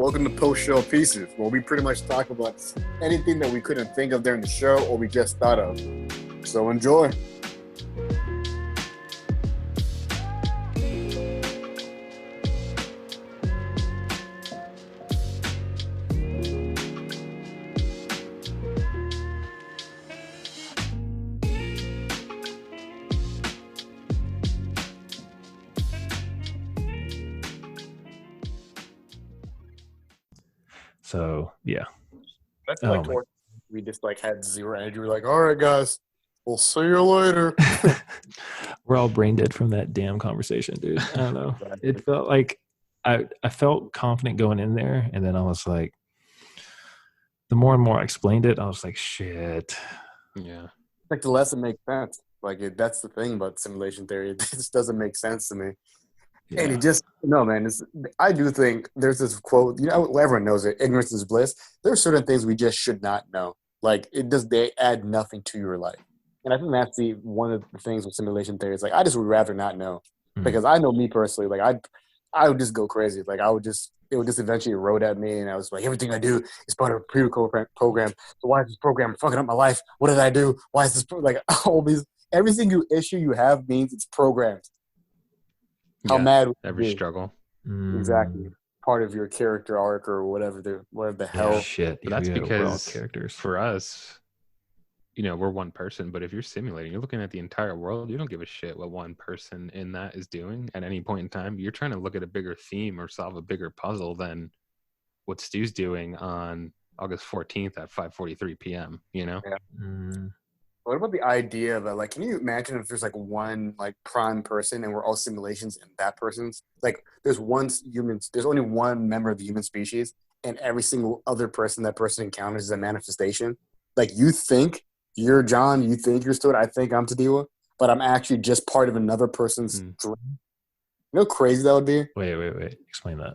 Welcome to Post Show Pieces, where we pretty much talk about anything that we couldn't think of during the show or we just thought of. So enjoy. So yeah. That's like towards we just like had zero energy. We're like, all right, guys, we'll see you later. We're all brain dead from that damn conversation, dude. I don't know. It felt like I felt confident going in there, and then I was like, the more and more I explained it, I was like, shit. Yeah. Like the less it makes sense. That's the thing about simulation theory. It just doesn't make sense to me. Yeah. And it just no, man. I do think there's this quote. You know, everyone knows it. Ignorance is bliss. There are certain things we just should not know. Like they add nothing to your life. And I think that's one of the things with simulation theory. Is like I just would rather not know because I know me personally. Like I would just go crazy. Like it would just eventually erode at me, and I was like, everything I do is part of a program. So why is this program fucking up my life? What did I do? Why is this all these every single issue you have means it's programmed. How mad would every be? struggle. Exactly. Part of your character arc or whatever the hell. Yeah, shit. But that's because characters. For us, we're one person, but if you're simulating, you're looking at the entire world, you don't give a shit what one person in that is doing at any point in time. You're trying to look at a bigger theme or solve a bigger puzzle than what Stu's doing on August 14th at 5:43 p.m., Yeah. What about the idea of like, can you imagine if there's like one like prime person and we're all simulations and that person's like, there's only one member of the human species and every single other person that person encounters is a manifestation. Like you think you're John, you think you're Stewart, I think I'm Tadiwa, but I'm actually just part of another person's dream. You know how crazy that would be? Wait. Explain that.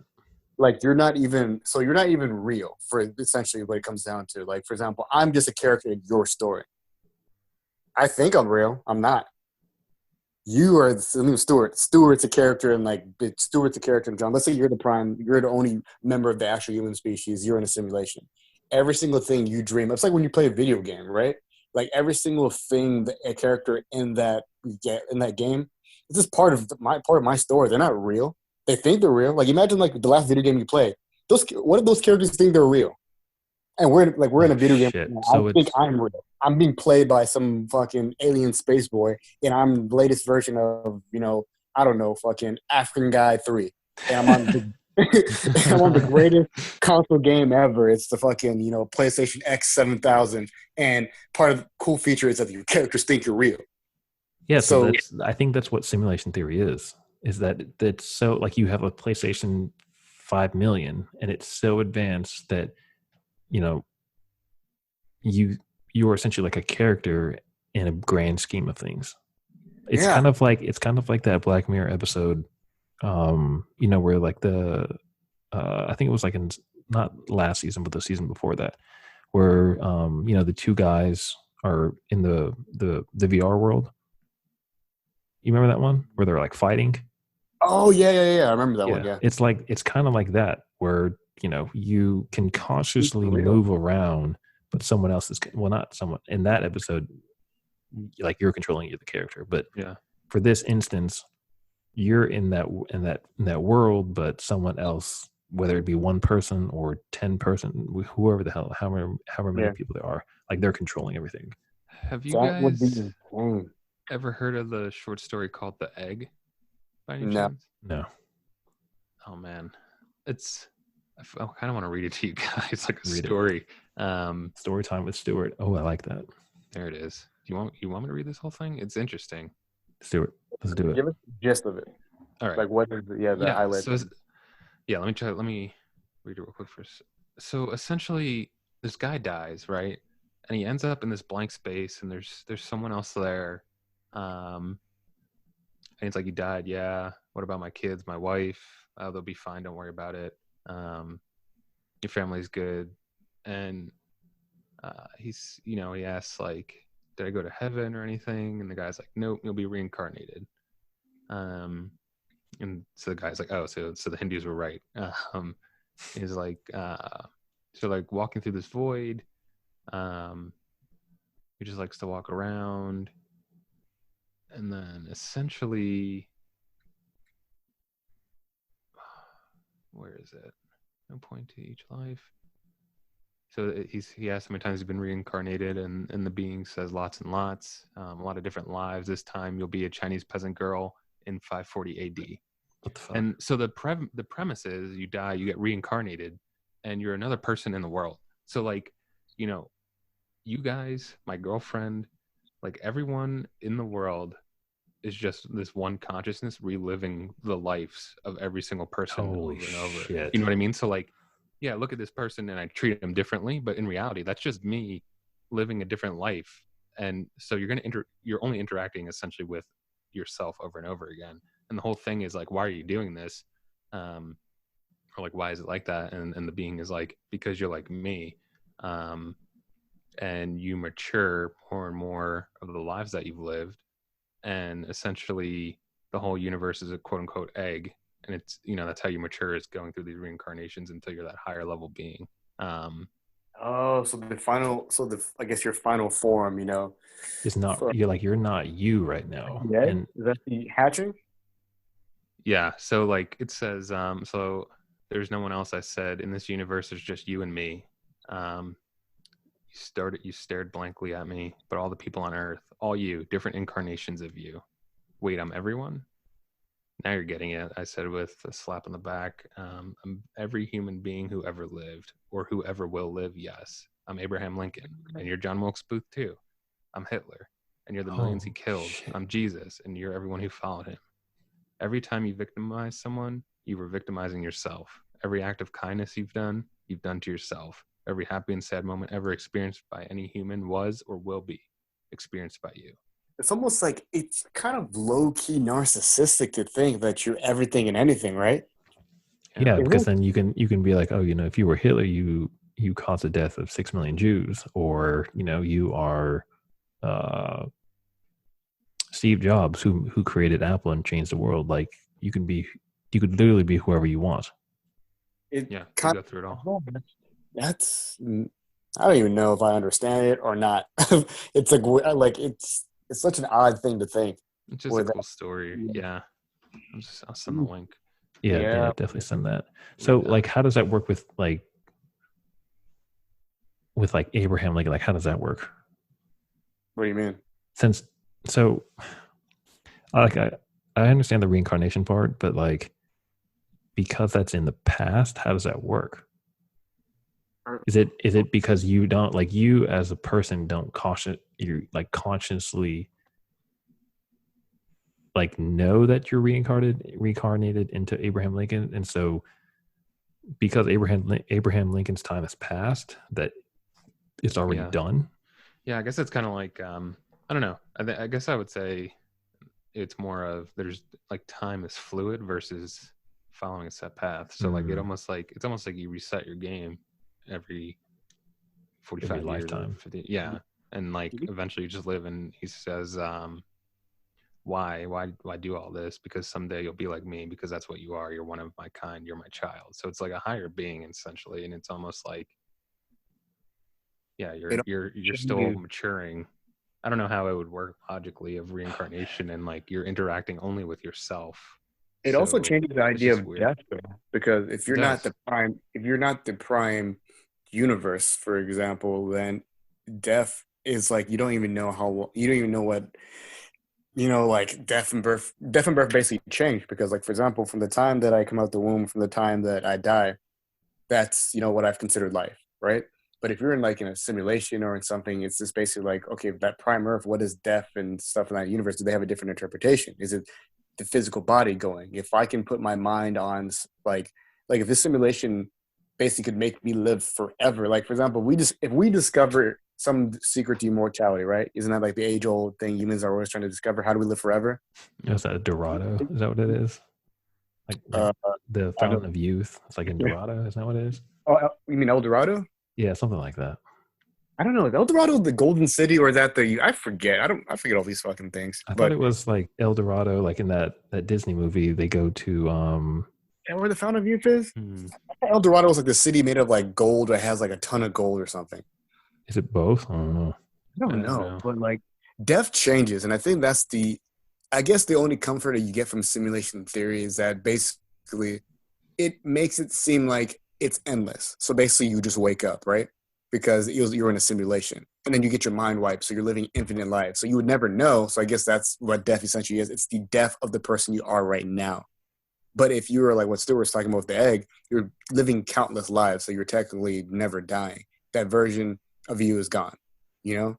Like you're not even real for essentially what it comes down to. Like, for example, I'm just a character in your story. I think I'm real. I'm not. You are Stewart. Stewart's a character in John. Let's say you're the prime. You're the only member of the actual human species. You're in a simulation. Every single thing you dream. It's like when you play a video game, right? Like every single thing that a character in that game. This is part of my story. They're not real. They think they're real. Like imagine like the last video game you played. What if those characters think they're real? And we're in a video game. So I think I'm real. I'm being played by some fucking alien space boy, and I'm the latest version of, I don't know, fucking African Guy 3. And I'm on the greatest console game ever. It's the fucking, PlayStation X 7000. And part of the cool feature is that your characters think you're real. Yeah, so I think that's what simulation theory is that it's so like you have a PlayStation 5 million and it's so advanced that you're essentially like a character in a grand scheme of things. It's kind of like that Black Mirror episode, where like I think it was like in not last season but the season before that, where the two guys are in the VR world. You remember that one where they're like fighting? Oh yeah. I remember that one. Yeah, it's kind of like that where you can consciously move around, but someone else is not someone in that episode. Like you're controlling the character, but for this instance, you're in that world, but someone else, whether it be one person or 10 person, whoever the hell, however many people there are, like they're controlling everything. Have you guys ever heard of the short story called The Egg? By any chance? No. Oh man, I kind of want to read it to you guys, like a story. Story time with Stewart. Oh, I like that. There it is. You want me to read this whole thing? It's interesting. Stewart, let's do it. Give us the gist of it. All right. Like what is the highlight? So let me read it real quick first. So essentially, this guy dies, right? And he ends up in this blank space, and there's someone else there. And it's like, he died. Yeah. What about my kids, my wife? They'll be fine. Don't worry about it. Your family's good. And he's, he asks like, did I go to heaven or anything? And the guy's like, nope, you'll be reincarnated. And so the guy's like, oh, so the Hindus were right. is like so like walking through this void. He just likes to walk around, and then essentially, where is it? No point to each life. So he asked how many times he's been reincarnated, and the being says lots and lots, a lot of different lives. This time you'll be a Chinese peasant girl in 540 AD. What the fuck? And so the premise is you die, you get reincarnated, and you're another person in the world. So like, you know, you guys, my girlfriend, like everyone in the world is just this one consciousness reliving the lives of every single person Holy over and over. shit. You know what I mean? So like, yeah, look at this person and I treat them differently, but in reality, that's just me living a different life. And so you're only interacting essentially with yourself over and over again. And the whole thing is like, why are you doing this? Or like, why is it like that? And the being is like, because you're like me. And you mature more and more of the lives that you've lived. And essentially the whole universe is a quote unquote egg. And it's, you know, that's how you mature, is going through these reincarnations until you're that higher level being. I guess your final form, you know, It's not, you're not you right now. yeah. And Is that the hatching? Yeah. So like it says, so there's no one else. I said, in this universe, there's just you and me. You stared blankly at me, but all the people on earth, all you, different incarnations of you. Wait, I'm everyone? Now you're getting it, I said with a slap on the back. I'm every human being who ever lived or who ever will live, yes. I'm Abraham Lincoln, and you're John Wilkes Booth too. I'm Hitler, and you're the millions he killed. Shit. I'm Jesus, and you're everyone who followed him. Every time you victimize someone, you were victimizing yourself. Every act of kindness you've done to yourself. Every happy and sad moment ever experienced by any human was or will be experienced by you. It's almost like it's kind of low-key narcissistic to think that you're everything and anything, right? Yeah, because then you can be like, oh, you know, if you were Hitler, you caused the death of 6 million Jews, or you know, you are Steve Jobs who created Apple and changed the world. Like you could literally be whoever you want. Yeah, you go through it all. That's, I don't even know if I understand it or not. It's like it's such an odd thing to think. It's just a cool story. Yeah. I'll send the link. Yeah, definitely send that. So like, how does that work with Abraham Lincoln? Like, how does that work? What do you mean? I understand the reincarnation part, but like, because that's in the past, how does that work? Is it because you don't, like, you as a person don't consciously like know that you're reincarnated into Abraham Lincoln, and so because Abraham Lincoln's time has passed, that it's already done? Yeah, I guess it's kind of like I don't know. I guess I would say it's more of, there's like, time is fluid versus following a set path. So like it's almost like you reset your game every 45 years, lifetime. 50, yeah, and like eventually you just live. And he says, why do all this? Because someday you'll be like me, because that's what you are. You're one of my kind. You're my child. So it's like a higher being essentially, and it's almost like, yeah, you're still maturing. I don't know how it would work logically of reincarnation, and like you're interacting only with yourself. It also changes the idea of death, though, because if you're not the prime universe, for example, then death is like, you don't even know what, you know, like death and birth basically change, because like, for example, from the time that I come out the womb, from the time that I die, that's, you know, what I've considered life, right? But if you're in a simulation or in something, it's just basically like, okay, that prime earth, what is death and stuff in that universe? Do they have a different interpretation? Is it the physical body going? If I can put my mind on like if this simulation basically could make me live forever, like for example, if we discover some secret to immortality, right? Isn't that like the age old thing humans are always trying to discover? How do we live forever? Is that Dorado? Is that what it is? Like the fountain of youth. It's like in Dorado. Is that what it is? Oh, you mean El Dorado? Yeah, something like that. I don't know. Is El Dorado the golden city, or is that I forget. I forget all these fucking things. I thought it was like El Dorado, like in that Disney movie. They go to that where the Fountain of Youth is? Hmm. El Dorado is like the city made of like gold that has like a ton of gold or something. Is it both? I don't know. I don't know, but like death changes, and I think that's I guess the only comfort that you get from simulation theory is that basically it makes it seem like it's endless. So basically, you just wake up, right? Because you're in a simulation, and then you get your mind wiped, so you're living infinite life. So you would never know. So I guess that's what death essentially is. It's the death of the person you are right now. But if you were like what Stewart was talking about with the egg, you're living countless lives, so you're technically never dying. That version of you is gone, you know?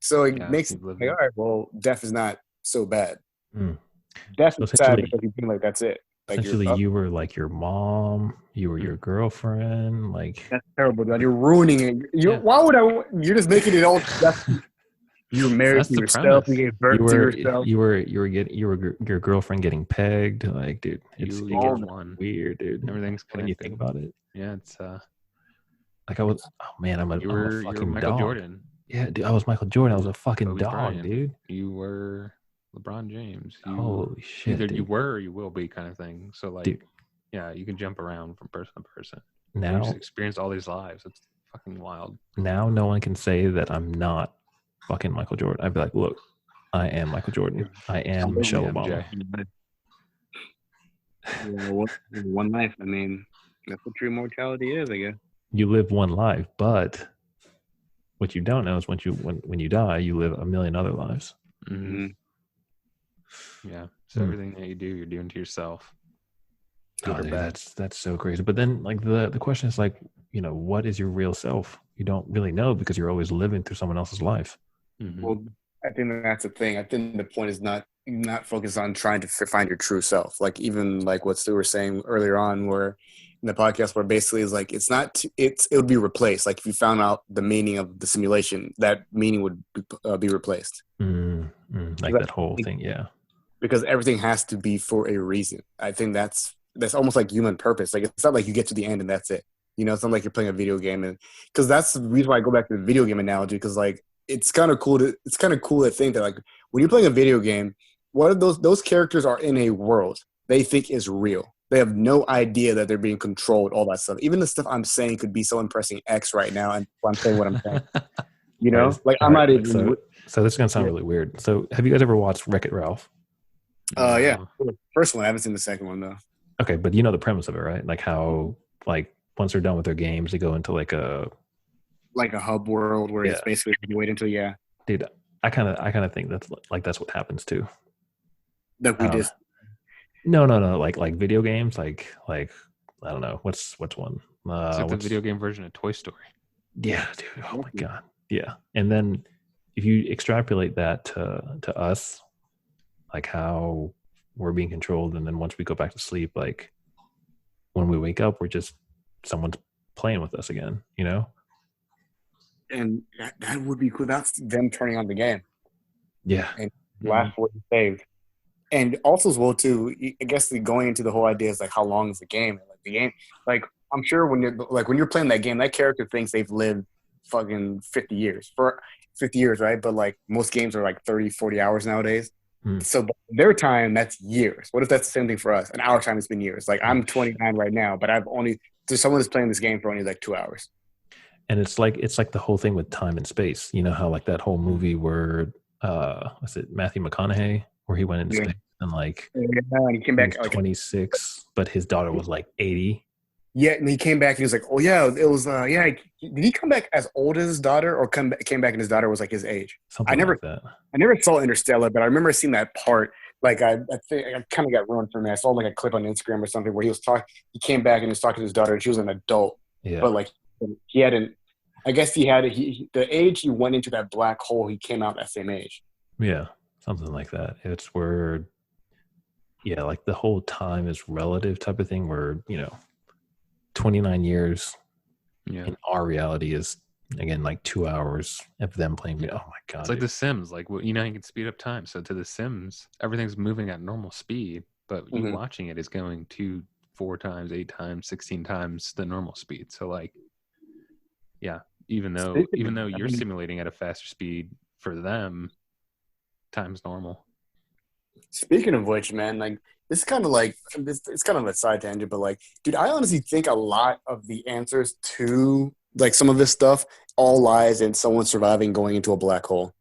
So it makes it like, all right, well, death is not so bad. Mm. Death is sad because you feel like that's it. Like essentially, you were like your mom, you were your girlfriend. Like that's terrible, dude. You're ruining it. Why would I? You're just making it all. You're married to yourself. You gave birth to yourself. You were your girlfriend getting pegged. Like, dude, it's all one weird, dude. Everything's connected. When you think about it. Yeah, it's like I was. Oh man, I'm a fucking Michael dog. Jordan. Yeah, dude, I was Michael Jordan. I was a fucking Kobe dog, Bryant. Dude. You were LeBron James. Holy shit! Either dude. you were or you will be, kind of thing. So like, dude. Yeah, you can jump around from person to person. Now, you just experience all these lives. It's fucking wild. Now, no one can say that I'm not fucking Michael Jordan. I'd be like, look, I am Michael Jordan. I am Michelle Obama. One life. I mean, that's what true mortality is, I guess. You live one life, but what you don't know is when you die, you live a million other lives. Mm-hmm. Yeah. So everything that you do, you're doing to yourself. Oh, dude, that's so crazy. But then, like the question is like, what is your real self? You don't really know because you're always living through someone else's life. Mm-hmm. Well, I think that's the thing. I think the point is not focused on trying to find your true self. Like even like what Stu was saying earlier on, where in the podcast, where basically is like it would be replaced. Like if you found out the meaning of the simulation, that meaning would be replaced. Like that whole thing, yeah. Because everything has to be for a reason. I think that's almost like human purpose. Like it's not like you get to the end and that's it. It's not like you're playing a video game, and because that's the reason why I go back to the video game analogy. Because like it's kind of cool to think that like when you're playing a video game, what are those characters are in a world they think is real. They have no idea that they're being controlled. All that stuff. Even the stuff I'm saying could be someone pressing X right now, and I'm saying what I'm saying. Like I'm not even. So this is gonna sound really weird. So have you guys ever watched Wreck-It Ralph? Yeah, first one. I haven't seen the second one though. Okay, but you know the premise of it, right? Like how once they're done with their games, they go into like a hub world where it's basically you wait until Dude, I kind of think that's what happens too. That we just no like video games like I don't know what's one it's like the video game version of Toy Story. Yeah, dude. Oh my god. Yeah, and then if you extrapolate that to us, like how we're being controlled, and then once we go back to sleep, like when we wake up, we're just someone's playing with us again, And that would be cool. That's them turning on the game. Yeah. And last word saved. And also as well too, I guess going into the whole idea is like how long is the game? Like the game, like I'm sure when you're playing that game, that character thinks they've lived fucking 50 years. For 50 years, right? But like most games are like 30, 40 hours nowadays. So their time, that's years. What if that's the same thing for us? And our time has been years. Like I'm 29 right now, but there's someone that's playing this game for only like 2 hours. And it's like the whole thing with time and space. You know how like that whole movie where was it Matthew McConaughey where he went into space and and he came back like 26, but his daughter was like 80. Yeah, and he came back and he was like, "Oh yeah, it was Did he come back as old as his daughter, or came back and his daughter was like his age?" Something like that. I never saw Interstellar, but I remember seeing that part. Like I think I kind of got ruined for me. I saw like a clip on Instagram or something where he came back and he was talking to his daughter, and she was an adult. Yeah. But like he hadn't. I guess the age he went into that black hole, he came out that same age. Yeah, something like that. It's where, like the whole time is relative type of thing. Where 29 years in our reality is again like 2 hours of them playing. Oh my god, it's like The Sims. Like you can speed up time. So to The Sims, everything's moving at normal speed, but you watching it is going 2, 4 times, 8 times, 16 times the normal speed. So like, even though you're simulating at a faster speed for them, time's normal. Speaking of which, man, like It's kind of like it's kind of a side tangent, but like, dude, I honestly think a lot of the answers to like some of this stuff all lies in someone surviving going into a black hole.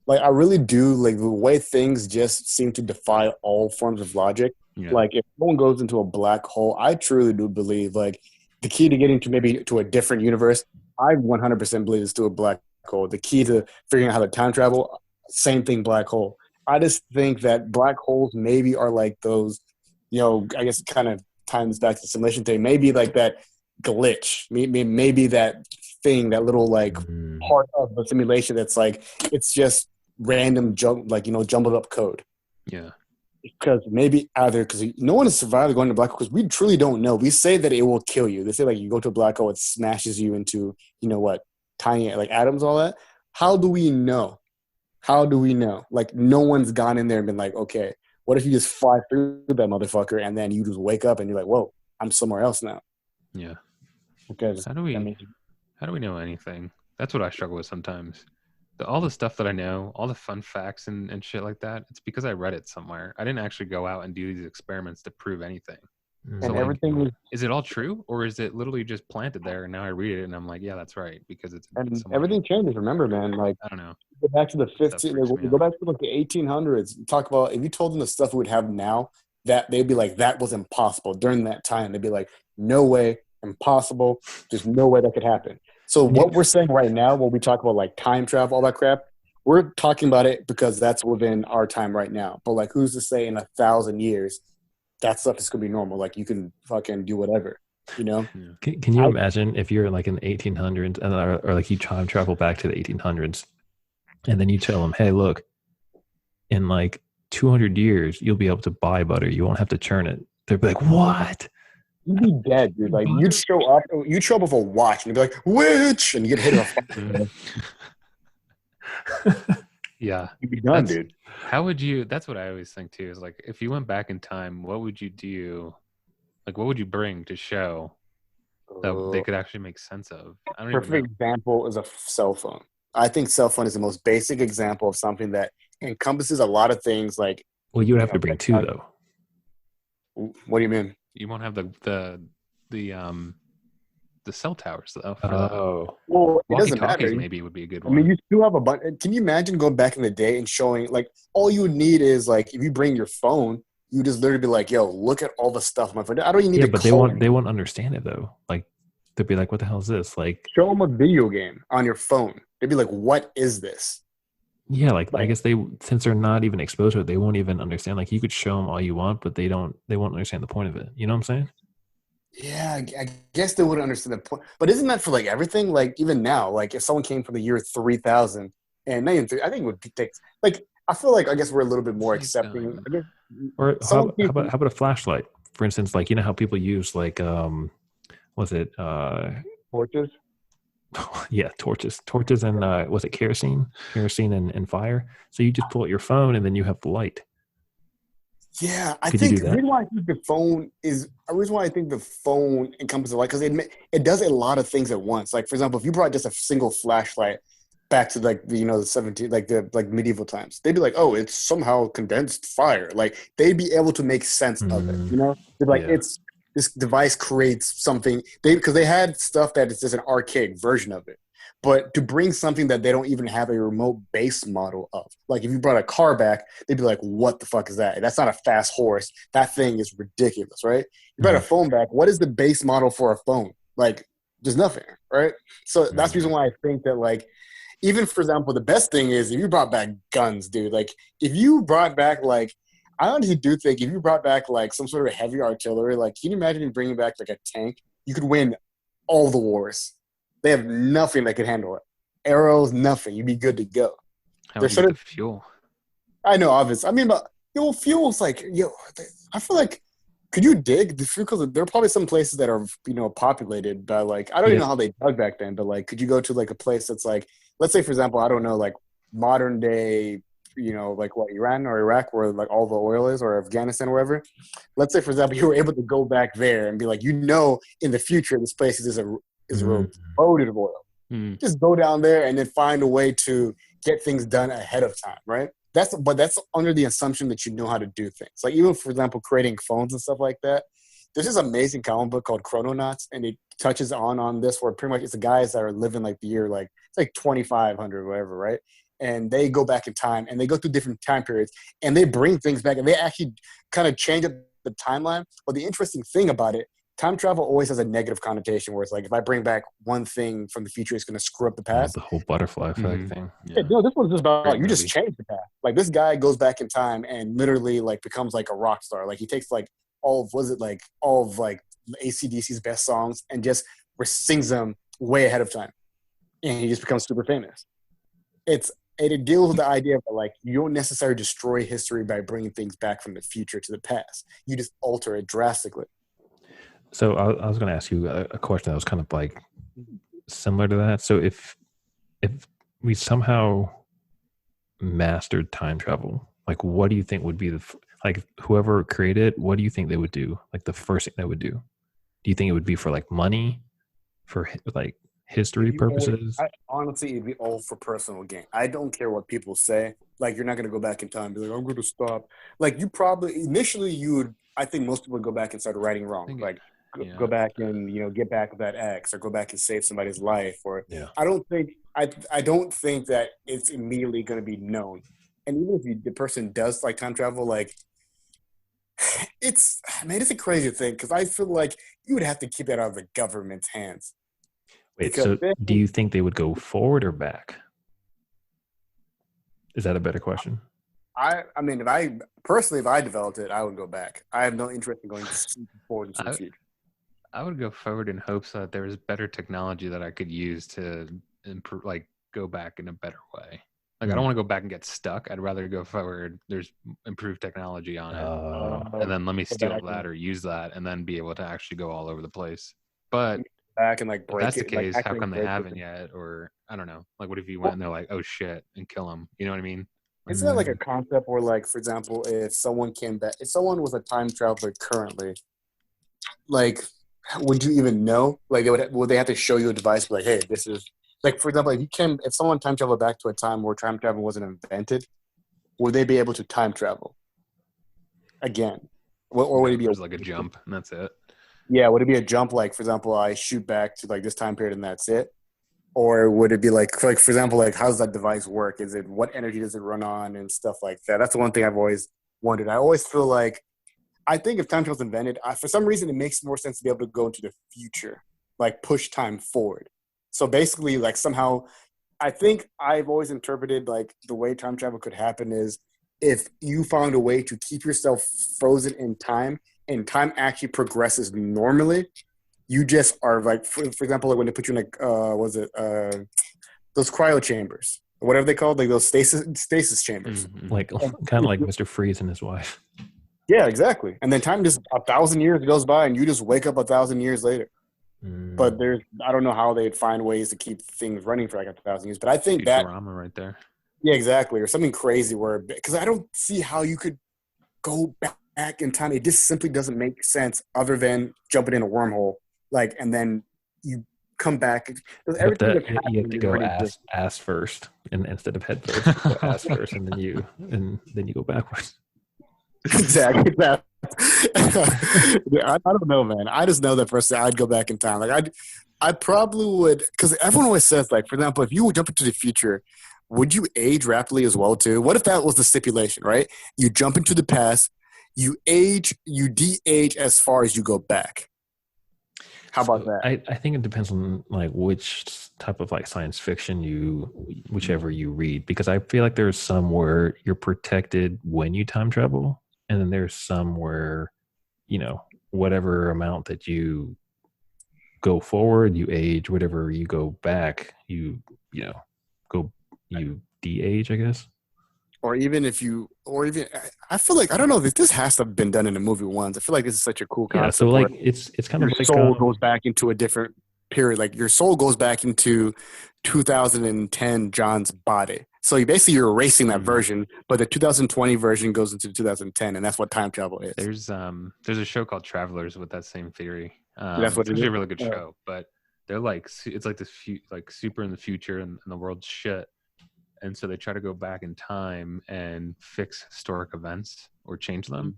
Like, I really do like the way things just seem to defy all forms of logic. Yeah. Like, if someone goes into a black hole, I truly do believe like the key to getting to maybe to a different universe, I 100% believe is to a black hole. The key to figuring out how to time travel, same thing, black hole. I just think that black holes maybe are like those, I guess kind of times back to the simulation thing. Maybe like that glitch. Maybe that thing, that little like part of the simulation that's like it's just random jumbled up code. Yeah. Because maybe either because no one has survived going to black hole because we truly don't know. We say that it will kill you. They say like you go to a black hole, it smashes you into tiny like atoms, all that. How do we know? How do we know? Like, no one's gone in there and been like, okay, what if you just fly through that motherfucker and then you just wake up and you're like, whoa, I'm somewhere else now. Yeah. Because how do we know anything? That's what I struggle with sometimes. All the stuff that I know, all the fun facts and shit like that, it's because I read it somewhere. I didn't actually go out and do these experiments to prove anything. And so everything is it all true, or is it literally just planted there and now I read it and I'm like, yeah, that's right, because it's everything changes. Remember, man, like I don't know. Go back to the 15. Go back to like the 1800s. Talk about if you told them the stuff we would have now, that they'd be like, that was impossible. During that time, they'd be like, no way, impossible. There's no way that could happen. So what we're saying right now, when we talk about like time travel, all that crap, we're talking about it because that's within our time right now. But like, who's to say in 1,000 years that stuff is gonna be normal? Like, you can fucking do whatever. Can you imagine if you're like in the 1800s and or like you time travel back to the 1800s and then you tell them, hey, look, in like 200 years you'll be able to buy butter, you won't have to churn it. They'd be like, what? You'd be dead, dude. Like, you'd show up with a watch and you'd be like, witch, and you get hit with a yeah, you'd be done, dude. How would you? That's what I always think too. Is like, if you went back in time, what would you do? Like, what would you bring to show that they could actually make sense of? I don't Perfect example is a cell phone. I think cell phone is the most basic example of something that encompasses a lot of things. Like, well, you would have to bring two though. What do you mean? You won't have the cell towers though. Well, it doesn't matter. Maybe would be a good one. I mean, you still have a bunch. Can you imagine going back in the day and showing like all you would need is like if you bring your phone, you just literally be like, "Yo, look at all the stuff my phone." I don't even need to. Yeah, but they won't understand it though. Like they'd be like, "What the hell is this?" Like, show them a video game on your phone. They'd be like, "What is this?" Yeah, like I guess since they're not even exposed to it, they won't even understand. Like, you could show them all you want, but they won't understand the point of it. You know what I'm saying? Yeah, I guess they wouldn't understand the point. But isn't that for like everything? Like, even now, like if someone came from the year 3000 and not even I think it would take like I feel like I guess we're a little bit more accepting. Or how about a flashlight? For instance, like, you know how people use like torches? Yeah, torches and was it kerosene and fire? So you just pull out your phone and then you have the light. Yeah, I think the reason why I think the phone encompasses a lot because it does a lot of things at once. Like, for example, if you brought just a single flashlight back to like the 17 like medieval times, they'd be like, oh, it's somehow condensed fire. Like, they'd be able to make sense of it. They'd be like, it's this device creates something because they had stuff that is just an archaic version of it. But to bring something that they don't even have a remote base model of, like if you brought a car back, they'd be like, what the fuck is that? That's not a fast horse. That thing is ridiculous, right? You brought a phone back. What is the base model for a phone? Like, there's nothing, right? So that's the reason why I think that, like, even, for example, the best thing is if you brought back guns, dude. Like, if you brought back, like, I honestly do think if you brought back, like, some sort of heavy artillery, like, can you imagine bringing back, like, a tank? You could win all the wars. They have nothing that could handle it. Arrows, nothing. You'd be good to go. How would you get the fuel? I know, obviously. I mean, but fuel's like, I feel like, could you dig the fuel? Because there are probably some places that are, populated by, like, I don't even know how they dug back then, but, like, could you go to, like, a place that's, like, let's say, for example, I don't know, like, modern day, like, what, Iran or Iraq, where, like, all the oil is, or Afghanistan or wherever. Let's say, for example, you were able to go back there and be like, in the future, this place is loaded of oil. Just go down there and then find a way to get things done ahead of time, right? that's under the assumption that you know how to do things. Like even for example, creating phones and stuff like that. There's this amazing comic book called Chrononauts, and it touches on this where pretty much it's the guys that are living like the year like it's like 2500 or whatever, right? And they go back in time and they go through different time periods and they bring things back and they actually kind of change up the timeline. But the interesting thing about it, time travel always has a negative connotation where it's like if I bring back one thing from the future, it's going to screw up the past. The whole butterfly effect thing. Yeah, no, this one's just about you just change the past. Like this guy goes back in time and literally like becomes like a rock star. Like he takes like all of AC/DC's best songs and just sings them way ahead of time, and he just becomes super famous. It deals with the idea of like you don't necessarily destroy history by bringing things back from the future to the past. You just alter it drastically. So I was going to ask you a question that was kind of like similar to that. So if we somehow mastered time travel, like what do you think would be like whoever created it, what do you think they would do? Like the first thing they would do? Do you think it would be for like money, for like history purposes? Honestly, it'd be all for personal gain. I don't care what people say. Like you're not going to go back in time and be like, I'm going to stop. Like you probably initially I think most people would go back and start righting wrong. Like go back and get back with that ex or go back and save somebody's life. Or I don't think that it's immediately going to be known. And even if the person does like time travel, like it's a crazy thing because I feel like you would have to keep that out of the government's hands. Wait, so do you think they would go forward or back? Is that a better question? I mean, if I developed it, I would go back. I have no interest in going forward into the future. I would go forward in hopes that there was better technology that I could use to improve, like go back in a better way. Like I don't want to go back and get stuck. I'd rather go forward. There's improved technology on it, and then let me steal that or use that, and then be able to actually go all over the place. But back and like break if that's the case, like, how come they haven't yet? Or I don't know. Like, what if you went and they're like, "Oh shit," and kill them? You know what I mean? Isn't that like a concept where, like, for example, if someone was a time traveler currently, like, would you even know? Like, would they have to show you a device? Like, hey, this is like, for example, if someone time traveled back to a time where time travel wasn't invented, would they be able to time travel again? Or would it be like a jump and that's it? Yeah, would it be a jump? Like, for example, I shoot back to like this time period and that's it. Or would it be like for example, like how does that device work? Is it what energy does it run on and stuff like that? That's the one thing I've always wondered. I always feel like I think if time travel was invented, for some reason it makes more sense to be able to go into the future, like push time forward. So basically, like somehow, I think I've always interpreted like the way time travel could happen is if you found a way to keep yourself frozen in time and time actually progresses normally. You just are like, for example, like when they put you in like, those cryo chambers, or whatever they called, like those stasis chambers. Mm-hmm. Like kind of like Mr. Freeze and his wife. Yeah, exactly. And then time just 1,000 years goes by and you just wake up 1,000 years later. But I don't know how they'd find ways to keep things running for like 1,000 years. But I think Futurama right there. Yeah, exactly. Or something crazy because I don't see how you could go back in time. It just simply doesn't make sense other than jumping in a wormhole. Like, and then you come back. You have to go ass first, and instead of head first, you go ass first, and then you go backwards. Exactly. I don't know, man. I just know that person. I'd go back in time. Like I probably would, because everyone always says, like, for example, if you would jump into the future, would you age rapidly as well too? What if that was the stipulation, right? You jump into the past, you de-age as far as you go back. How about that? I think it depends on like which type of like science fiction whichever you read, because I feel like there's some where you're protected when you time travel, and then there's some where, whatever amount that you go forward, you age. Whatever you go back, you de-age, I guess. I feel like, I don't know, this has to have been done in a movie once. I feel like this is such a cool concept. Yeah, so like it's kind of your like soul goes back into a different period. Like your soul goes back into 2010 John's body. So you're erasing that version, but the 2020 version goes into 2010, and that's what time travel is. There's a show called Travelers with that same theory. That's what it's actually a really good show, but they're like, it's like this like super in the future and the world's shit. and so they try to go back in time and fix historic events or change them.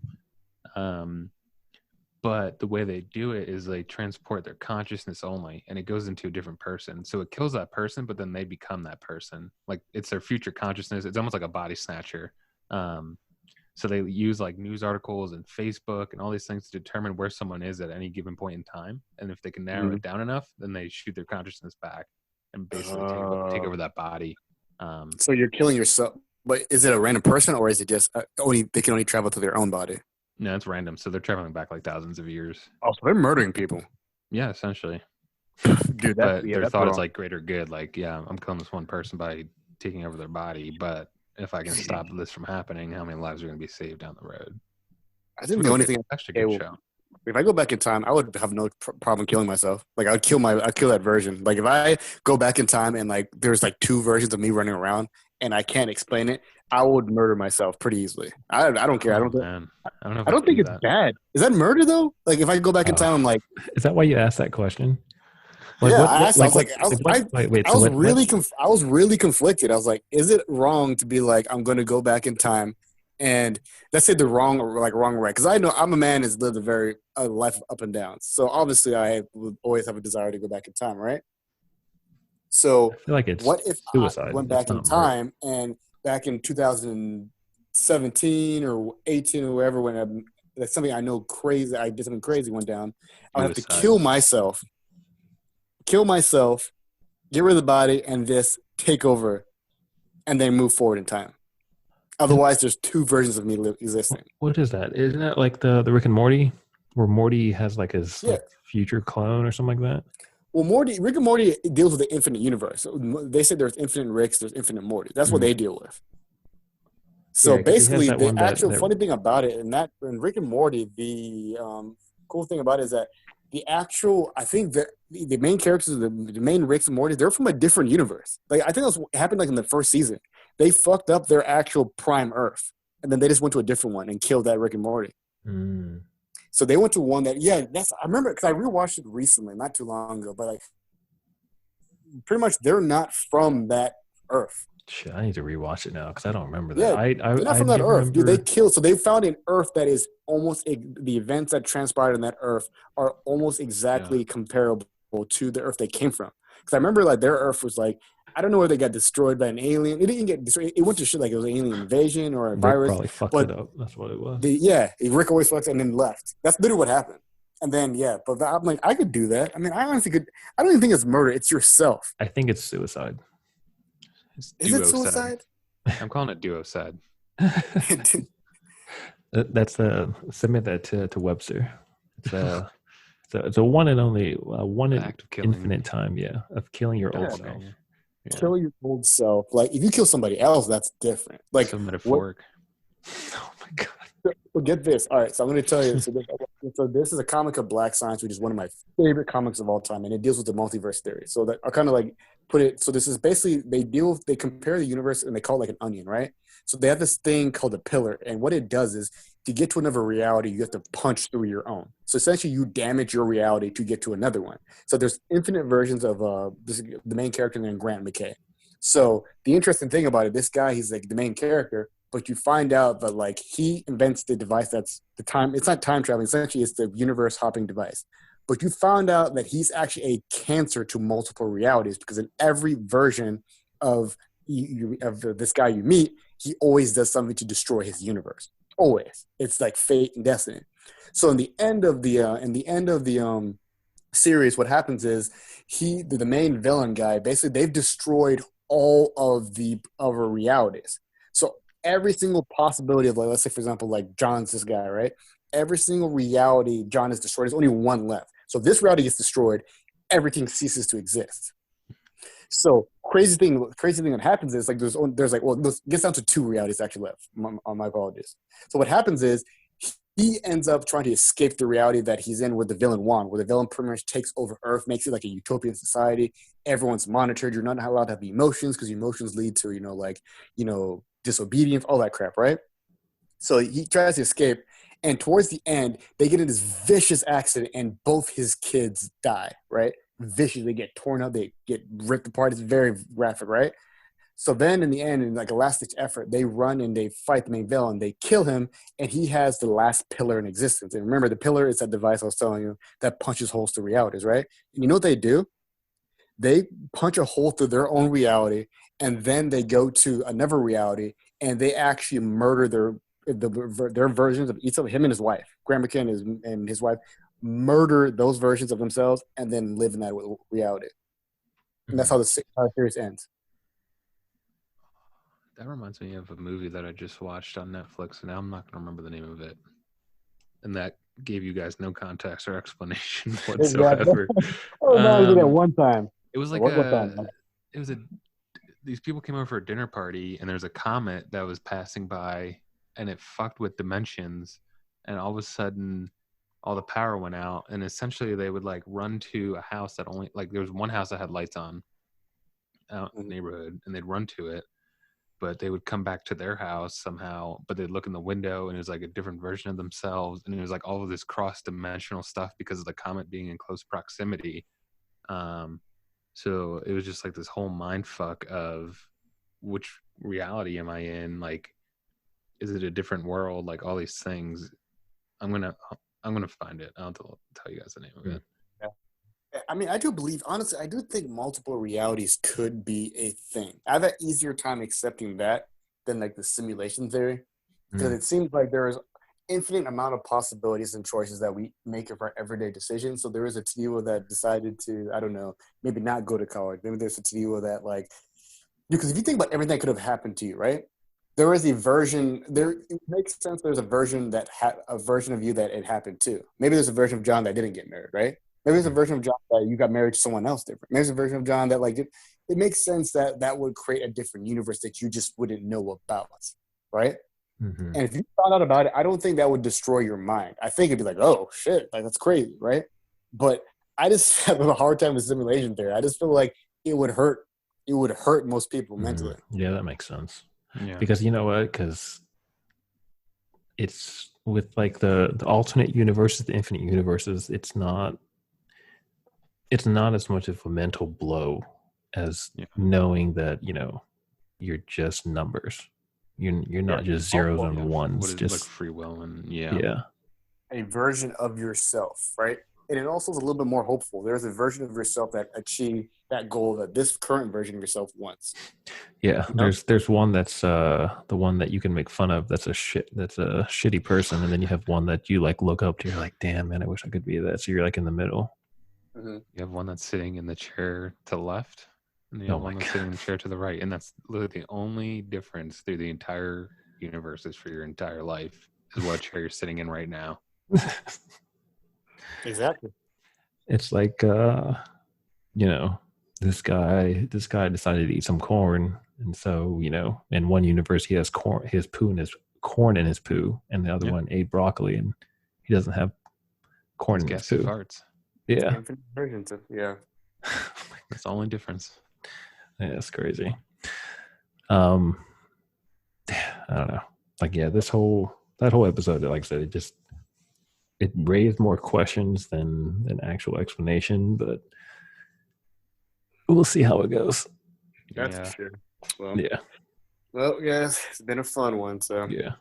But the way they do it is they transport their consciousness only, and it goes into a different person. So it kills that person, but then they become that person. Like it's their future consciousness. It's almost like a body snatcher. So they use like news articles and Facebook and all these things to determine where someone is at any given point in time. And if they can narrow it down enough, then they shoot their consciousness back and basically take over that body. So you're killing yourself. But is it a random person, or is it just they can only travel to their own body? No, it's random. So they're traveling back like thousands of years. Oh, so they're murdering people. Yeah, essentially. Dude, but their thought is like greater good. Like, yeah, I'm killing this one person by taking over their body. But if I can stop this from happening, how many lives are going to be saved down the road? I think the only thing actually a good show. If I go back in time, I would have no problem killing myself. Like I'd kill that version. Like if I go back in time and like there's like two versions of me running around and I can't explain it, I would murder myself pretty easily. I don't care. I don't think it's bad. Is that murder though? Like if I go back in time, I'm like, is that why you asked that question? Like, yeah, I was really conflicted. I was like, is it wrong to be like, I'm going to go back in time and let's say the wrong or right? Because I know I'm a man that's lived a very life of up and downs. So obviously I would always have a desire to go back in time, right? So I feel like it's what if suicide? I went back in time and back in 2017 or 18 or whatever, when that's something I know crazy, I did something crazy went down, I would have to kill myself, get rid of the body, and just take over and then move forward in time. Otherwise, there's two versions of me existing. What is that? Isn't that like the Rick and Morty, where Morty has like his like, future clone or something like that? Well, Rick and Morty deals with the infinite universe. So they say there's infinite Ricks, there's infinite Morty. That's what they deal with. So basically, the actual funny thing about it, in Rick and Morty, the cool thing about it is that the actual, I think that the main characters, the main Ricks and Morty, they're from a different universe. Like I think that happened like in the first season. They fucked up their actual prime Earth, and then they just went to a different one and killed that Rick and Morty. So they went to one that, I remember because I rewatched it recently, not too long ago, but like pretty much they're not from that Earth. Shit, I need to rewatch it now because I don't remember that. They're not from that Earth, dude. They killed. So they found an Earth that is almost the events that transpired on that Earth are almost exactly comparable to the Earth they came from. Because I remember like their Earth was like, I don't know where they got destroyed by an alien. It didn't get destroyed. It went to shit like it was an alien invasion or a virus. Probably fucked it up. That's what it was. Rick always fucked and then left. That's literally what happened. And then but I'm like, I could do that. I mean, I honestly could. I don't even think it's murder. It's yourself. I think it's suicide. Is it suicide? I'm calling it duocide. That's submit that to Webster. It's a one and only one in infinite time. Of killing your old self. Kill your old self. Like if you kill somebody else, that's different. Like so metaphoric. Oh my god. Well, get this. All right, so I'm going to tell you. So this is a comic of Black Science, which is one of my favorite comics of all time, and it deals with the multiverse theory. So that I kind of like put it. So this is basically they compare the universe and they call it like an onion, right? So they have this thing called a pillar, and what it does is to get to another reality, you have to punch through your own. So essentially, you damage your reality to get to another one. So there's infinite versions of the main character named Grant McKay. So the interesting thing about it, this guy, he's like the main character. But you find out that like he invents the device that's the time. It's not time traveling. Essentially, it's the universe hopping device. But you found out that he's actually a cancer to multiple realities because in every version of this guy you meet, he always does something to destroy his universe. Always, it's like fate and destiny. So in the end of the series, what happens is the main villain guy, basically they've destroyed all of the other realities. So every single possibility of, like, let's say, for example, like John's this guy, right? Every single reality John is destroyed. There's only one left. So if this reality gets destroyed, everything ceases to exist. So crazy thing that happens is like there's like, well, it gets down to two realities actually left. On my apologies. So what happens is he ends up trying to escape the reality that he's in with the villain Juan, where the villain pretty much takes over Earth, makes it like a utopian society. Everyone's monitored. You're not allowed to have emotions because emotions lead to, disobedience, all that crap, right? So he tries to escape, and towards the end, they get in this vicious accident, and both his kids die, right? Vicious, they get torn up, they get ripped apart. It's very graphic, right? So then in the end, in like a last-ditch effort, they run and they fight the main villain. They kill him, and he has the last pillar in existence. And remember, the pillar is that device I was telling you that punches holes through realities, right? And you know what they do? They punch a hole through their own reality, and then they go to another reality, and they actually murder their versions of each of him and his wife. Graham McKen and his wife murder those versions of themselves, and then live in that reality. And that's how the series ends. That reminds me of a movie that I just watched on Netflix, and now I'm not going to remember the name of it. And that gave you guys no context or explanation whatsoever. Oh no, we did it one time. It was like these people came over for a dinner party, and there's a comet that was passing by, and it fucked with dimensions, and all of a sudden all the power went out, and essentially they would like run to a house that only, like, there was one house that had lights on out in the neighborhood, and they'd run to it, but they would come back to their house somehow, but they'd look in the window and it was like a different version of themselves, and it was like all of this cross-dimensional stuff because of the comet being in close proximity. So it was just like this whole mind fuck of which reality am I in? Like, is it a different world? Like all these things. I'm gonna find it. I'll tell you guys the name of it. Yeah. I mean, I do believe, honestly, I do think multiple realities could be a thing. I have an easier time accepting that than like the simulation theory, because it seems like there is infinite amount of possibilities and choices that we make of our everyday decisions. So there is a Tio that decided to, I don't know, maybe not go to college. Maybe there's a Tio that, like, because if you think about everything that could have happened to you, right? There is a version. It makes sense. There's a version that had a version of you that it happened to. Maybe there's a version of John that didn't get married, right? Maybe there's a version of John that you got married to someone else different. Maybe there's a version of John that, like, it makes sense that would create a different universe that you just wouldn't know about, right? Mm-hmm. And if you found out about it, I don't think that would destroy your mind. I think it'd be like, oh shit, like that's crazy, right? But I just have a hard time with simulation theory. I just feel like it would hurt. It would hurt most people mentally. Yeah, that makes sense. Yeah. Because you know what? Because it's with like the alternate universes, the infinite universes. It's not as much of a mental blow as knowing that you're just numbers. You're not just zeros and ones. What is just like free will and a version of yourself, right? And it also is a little bit more hopeful. There's a version of yourself that achieved that goal that this current version of yourself wants. Yeah, there's one that's the one that you can make fun of. That's a shitty person, and then you have one that you like look up to. You're like, damn man, I wish I could be that. So you're like in the middle. Mm-hmm. You have one that's sitting in the chair to the left, and you have one that's sitting in the chair to the right, and that's literally the only difference through the entire universe is for your entire life is what chair you're sitting in right now. Exactly. It's like this guy decided to eat some corn, and so in one universe he has corn, his poo and his corn in his poo, and the other one ate broccoli and he doesn't have corn in his poo. Farts. Yeah. Yeah. That's the only difference. Yeah, it's crazy. I don't know. Like, that whole episode, like I said, it raised more questions than an actual explanation, but we'll see how it goes. That's for sure. Well, yeah. Well, yeah, it's been a fun one. So yeah.